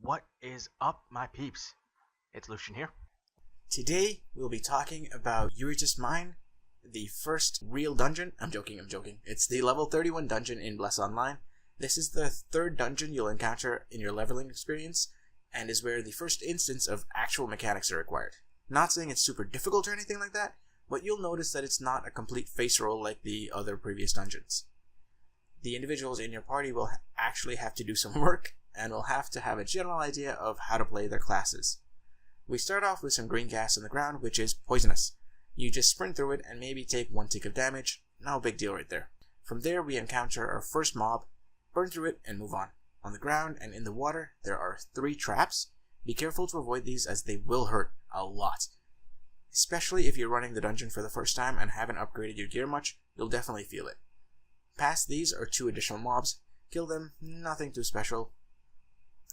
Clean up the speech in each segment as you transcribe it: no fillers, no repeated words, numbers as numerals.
What is up, my peeps? It's Lucian here. Today, we'll be talking about Urutus Mine, the first real dungeon. I'm joking. It's the level 31 dungeon in Bless Online. This is the third dungeon you'll encounter in your leveling experience, and is where the first instance of actual mechanics are required. Not saying it's super difficult or anything like that, but you'll notice that it's not a complete face roll like the other previous dungeons. The individuals in your party will actually have to do some work, and will have to have a general idea of how to play their classes. We start off with some green gas on the ground, which is poisonous. You just sprint through it and maybe take 1 tick of damage, no big deal right there. From there we encounter our first mob, burn through it and move on. On the ground and in the water there are 3 traps. Be careful to avoid these as they will hurt a lot. Especially if you're running the dungeon for the first time and haven't upgraded your gear much, you'll definitely feel it. Past these are 2 additional mobs. Kill them, nothing too special.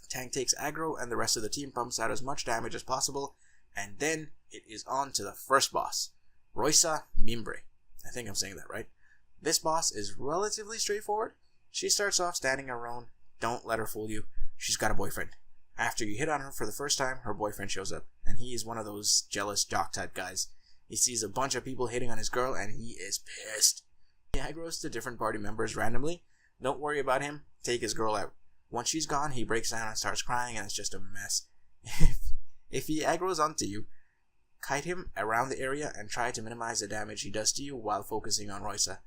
Tank takes aggro and the rest of the team pumps out as much damage as possible, and then it is on to the first boss, Surma Mimbre. I think I'm saying that right. This boss is relatively straightforward. She starts off standing her own. Don't let her fool you. She's got a boyfriend. After you hit on her for the first time, her boyfriend shows up, and he is one of those jealous jock type guys. He sees a bunch of people hitting on his girl and he is pissed. He aggroes to different party members randomly. Don't worry about him. Take his girl out. Once she's gone, he breaks down and starts crying, and it's just a mess. If he aggroes onto you, kite him around the area and try to minimize the damage he does to you while focusing on Surma.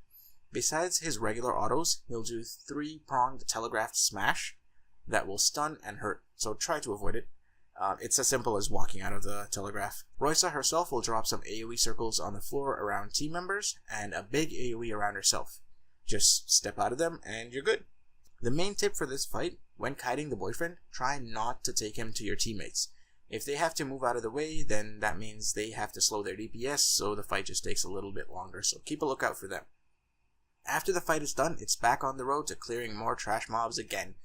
Besides his regular autos, he'll do 3-pronged telegraphed smash that will stun and hurt, so try to avoid it. It's as simple as walking out of the telegraph. Surma herself will drop some AoE circles on the floor around team members and a big AoE around herself. Just step out of them and you're good. The main tip for this fight, when kiting the boyfriend, try not to take him to your teammates. If they have to move out of the way, then that means they have to slow their DPS, so the fight just takes a little bit longer, so keep a lookout for them. After the fight is done, it's back on the road to clearing more trash mobs again.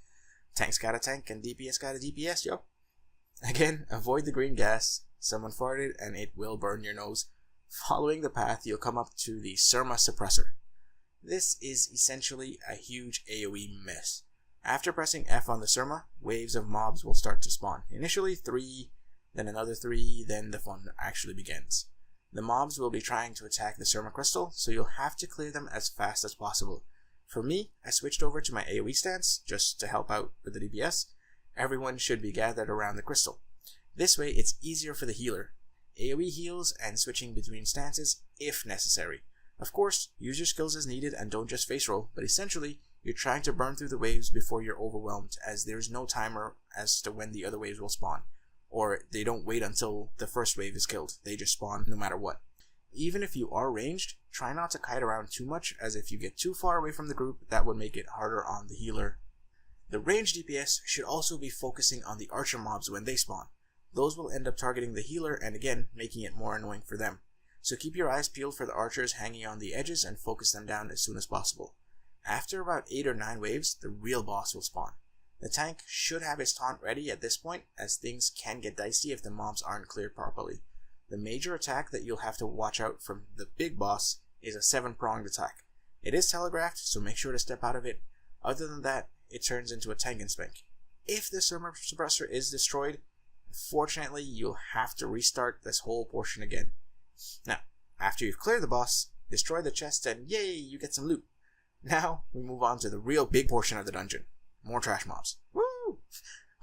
Tank's got a tank and DPS got a DPS, yo. Again, avoid the green gas. Someone farted and it will burn your nose. Following the path, you'll come up to the Surma Suppressor. This is essentially a huge AoE mess. After pressing F on the Surma, waves of mobs will start to spawn. Initially 3, then another 3, then the fun actually begins. The mobs will be trying to attack the Surma crystal, so you'll have to clear them as fast as possible. For me, I switched over to my AoE stance, just to help out with the DPS. Everyone should be gathered around the crystal. This way it's easier for the healer. AoE heals and switching between stances if necessary. Of course, use your skills as needed and don't just face roll, but essentially, you're trying to burn through the waves before you're overwhelmed, as there's no timer as to when the other waves will spawn. Or they don't wait until the first wave is killed, they just spawn no matter what. Even if you are ranged, try not to kite around too much, as if you get too far away from the group, that would make it harder on the healer. The ranged DPS should also be focusing on the archer mobs when they spawn. Those will end up targeting the healer and again, making it more annoying for them. So keep your eyes peeled for the archers hanging on the edges and focus them down as soon as possible. After about 8 or 9 waves, the real boss will spawn. The tank should have his taunt ready at this point, as things can get dicey if the mobs aren't cleared properly. The major attack that you'll have to watch out from the big boss is a 7-pronged attack. It is telegraphed, so make sure to step out of it. Other than that, it turns into a tank and spank. If the Surma Suppressor is destroyed, unfortunately you'll have to restart this whole portion again. Now, after you've cleared the boss, destroy the chest and yay, you get some loot. Now, we move on to the real big portion of the dungeon. More trash mobs. Woo!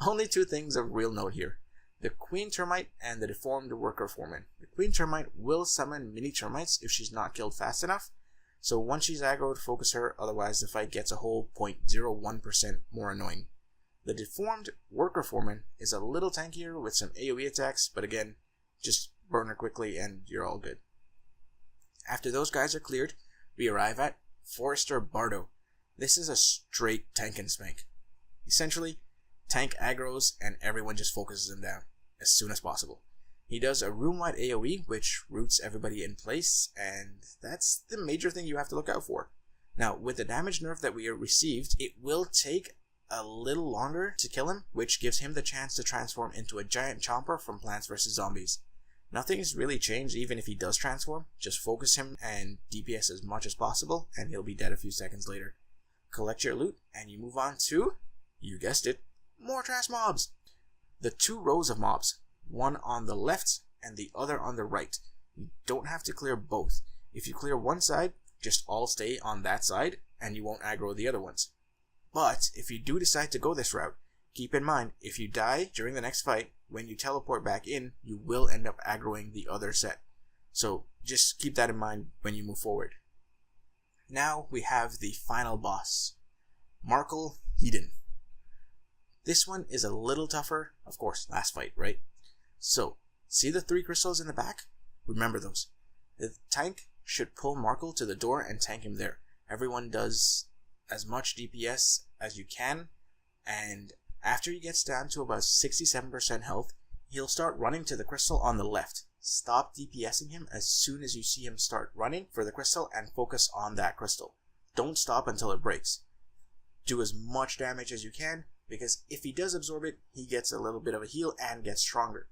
Only 2 things of real note here. The Queen Termite and the Deformed Worker Foreman. The Queen Termite will summon mini termites if she's not killed fast enough, so once she's aggroed, focus her, otherwise the fight gets a whole 0.01% more annoying. The Deformed Worker Foreman is a little tankier with some AoE attacks, but again, just burn her quickly and you're all good. After those guys are cleared, we arrive at Forster Bardot. This is a straight tank and spank. Essentially, tank aggros and everyone just focuses him down as soon as possible. He does a room-wide AoE, which roots everybody in place, and that's the major thing you have to look out for. Now, with the damage nerf that we received, it will take a little longer to kill him, which gives him the chance to transform into a giant chomper from Plants vs. Zombies. Nothing's really changed even if he does transform. Just focus him and DPS as much as possible, and he'll be dead a few seconds later. Collect your loot, and you move on to, you guessed it, more trash mobs. the 2 rows of mobs, one on the left and the other on the right. You don't have to clear both. If you clear one side, just all stay on that side and you won't aggro the other ones. But if you do decide to go this route, keep in mind, if you die during the next fight, when you teleport back in, you will end up aggroing the other set. So just keep that in mind when you move forward. Now we have the final boss, Markel. This one is a little tougher, of course, last fight, right? So, see the 3 crystals in the back? Remember those. The tank should pull Markel to the door and tank him there. Everyone does as much DPS as you can, and after he gets down to about 67% health, he'll start running to the crystal on the left. Stop DPSing him as soon as you see him start running for the crystal and focus on that crystal. Don't stop until it breaks. Do as much damage as you can, because if he does absorb it, he gets a little bit of a heal and gets stronger.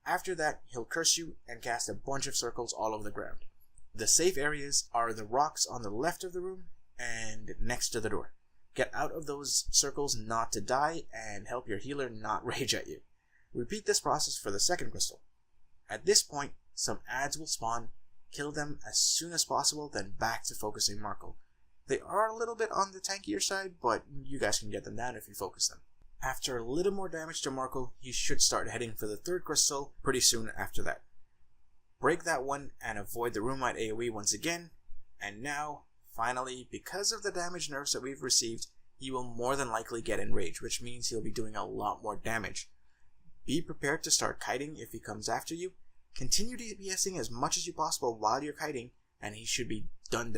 After that, he'll curse you and cast a bunch of circles all over the ground. The safe areas are the rocks on the left of the room and next to the door. Get out of those circles not to die and help your healer not rage at you. Repeat this process for the second crystal. At this point, some adds will spawn. Kill them as soon as possible, then back to focusing Markel. They are a little bit on the tankier side, but you guys can get them down if you focus them. After a little more damage to Markel, you should start heading for the third crystal pretty soon after that. Break that one and avoid the Roomite AoE once again, and now, finally, because of the damage nerfs that we've received, he will more than likely get enraged, which means he'll be doing a lot more damage. Be prepared to start kiting if he comes after you. Continue DPSing as much as you possible while you're kiting, and he should be done.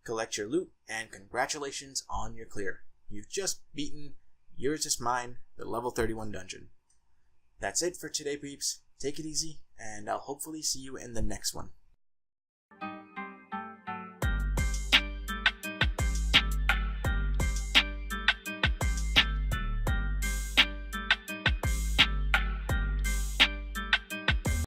Collect your loot, and congratulations on your clear. You've just beaten Urutus Mine, the level 31 dungeon. That's it for today, peeps. Take it easy, and I'll hopefully see you in the next one.